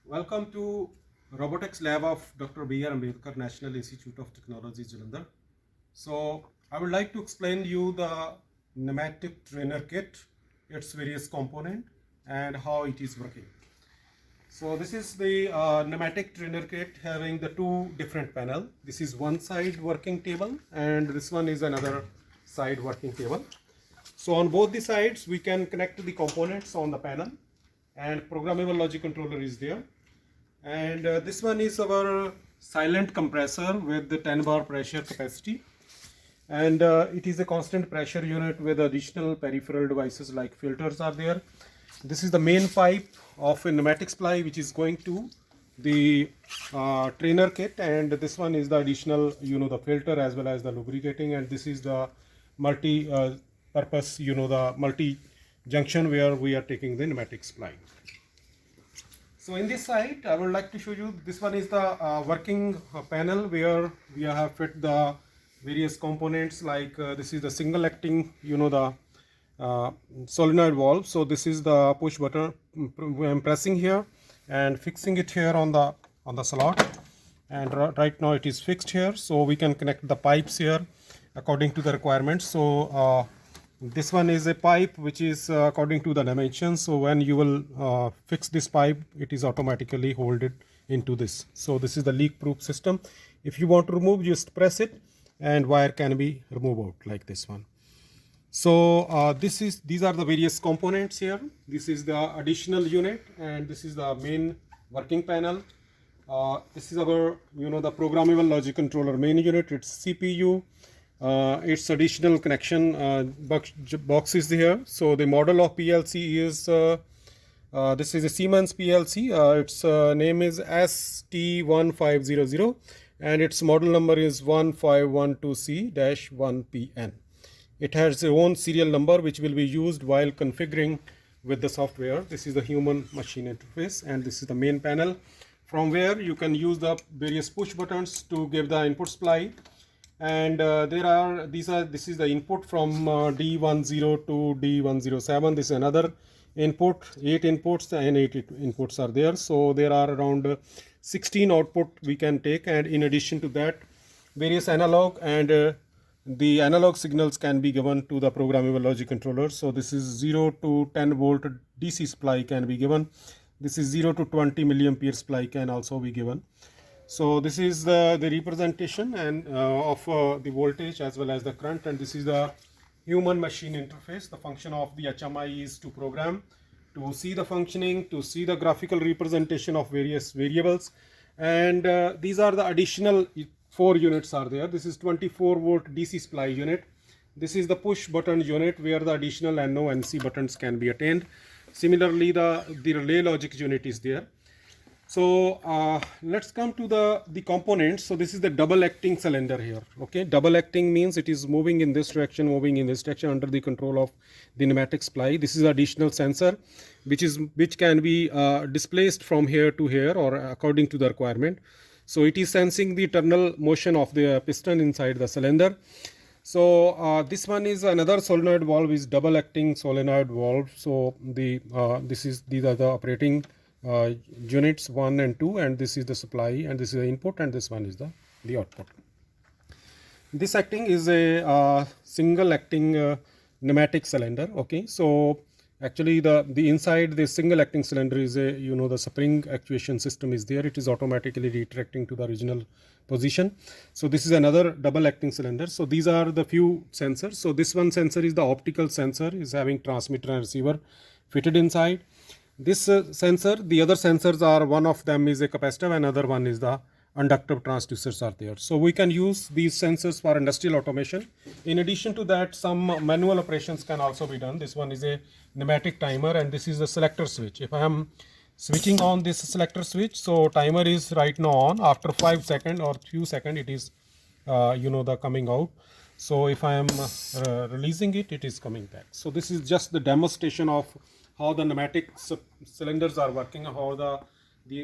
Welcome to Robotics Lab of Dr. B.R. Ambedkar National Institute of Technology, Jalandhar. So, I would like to explain you the pneumatic trainer kit, its various component, and how it is working. So, this is the pneumatic trainer kit having the two different panel. This is one side working table, and this one is another side working table. So, on both the sides, we can connect the components on the panel, and programmable logic controller is there. And this one is our silent compressor with the 10 bar pressure capacity, and it is a constant pressure unit with additional peripheral devices like filters are there. This is the main pipe of a pneumatic supply which is going to the trainer kit, and this one is the additional the filter as well as the lubricating, and this is the multi purpose the multi junction where we are taking the pneumatic supply. So in this site, I would like to show you, this one is the working panel where we have fit the various components like this is the single acting, the solenoid valve. So this is the push button. I'm pressing here and fixing it here on the slot, and right now it is fixed here. So we can connect the pipes here according to the requirements. So this one is a pipe which is according to the dimensions. So when you will fix this pipe, it is automatically hold it into this. So this is the leak proof system. If you want to remove, just press it and wire can be removed out like this one. So these are the various components here. This is the additional unit, and this is the main working panel. This is our the programmable logic controller main unit. It's CPU. Its additional connection box is here. So the model of PLC is this is a Siemens PLC. Its name is ST1500, and its model number is 1512C-1PN. It has its own serial number which will be used while configuring with the software. This is the human machine interface, and this is the main panel from where you can use the various push buttons to give the input supply. And this is the input from D10 to D107. This is another input, 8 inputs, and 8 inputs are there. So there are around 16 output we can take, and in addition to that, various analog and the analog signals can be given to the programmable logic controller. So this is 0 to 10 volt DC supply can be given. This is 0 to 20 milliampere supply can also be given. So this is the representation and of the voltage as well as the current, and this is the human machine interface. The function of the HMI is to program, to see the functioning, to see the graphical representation of various variables, and these are the additional 4 units are there. This is 24 volt DC supply unit. This is the push button unit where the additional NO and NC buttons can be attained. Similarly, the relay logic unit is there. So let's come to the components. So this is the double acting cylinder here. Okay, double acting means it is moving in this direction, moving in this direction under the control of the pneumatic supply. This is additional sensor which can be displaced from here to here or according to the requirement. So it is sensing the internal motion of the piston inside the cylinder. So this one is another solenoid valve, is double acting solenoid valve. So these are the operating units 1 and 2, and this is the supply, and this is the input, and this one is the output. This acting is a single acting pneumatic cylinder. Okay, so actually the inside the single acting cylinder is a the spring actuation system is there. It is automatically retracting to the original position. So this is another double acting cylinder. So these are the few sensors. So this one sensor is the optical sensor, is having transmitter and receiver fitted inside. This sensor, the other sensors are, one of them is a capacitive, another one is the inductive transducers are there. So we can use these sensors for industrial automation. In addition to that, some manual operations can also be done. This one is a pneumatic timer, and this is the selector switch. If I am switching on this selector switch, so timer is right now on. After 5 seconds or few seconds, it is the coming out. So if I am releasing it, it is coming back. So this is just the demonstration of how the pneumatic cylinders are working, how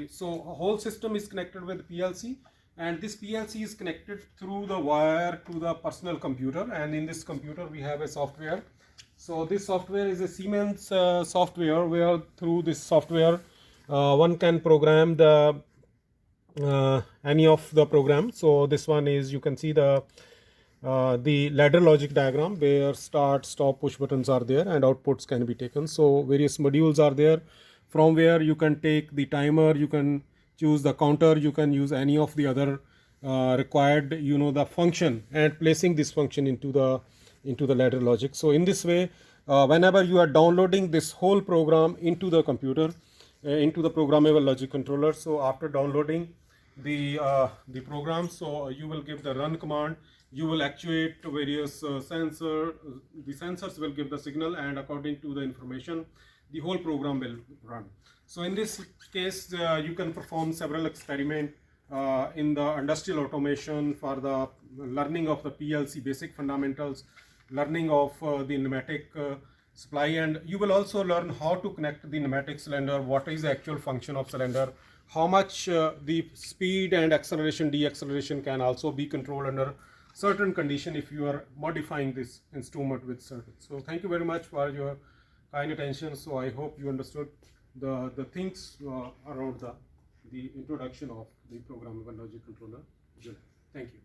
so a whole system is connected with PLC, and this PLC is connected through the wire to the personal computer, and in this computer we have a software. So this software is a Siemens software, where through this software one can program the any of the program. So this one is, you can see the ladder logic diagram where start, stop, push buttons are there and outputs can be taken. So various modules are there from where you can take the timer, you can choose the counter, you can use any of the other required, the function, and placing this function into the ladder logic. So in this way, whenever you are downloading this whole program into the computer, into the programmable logic controller, so after downloading the program, so you will give the run command, you will actuate various sensor, the sensors will give the signal, and according to the information the whole program will run. So in this case, you can perform several experiments in the industrial automation for the learning of the PLC basic fundamentals, learning of the pneumatic supply, and you will also learn how to connect the pneumatic cylinder, what is the actual function of cylinder, how much the speed and acceleration, deceleration can also be controlled under certain condition if you are modifying this instrument with circuits. So thank you very much for your kind attention. So I hope you understood the things around the introduction of the programmable logic controller. Thank you.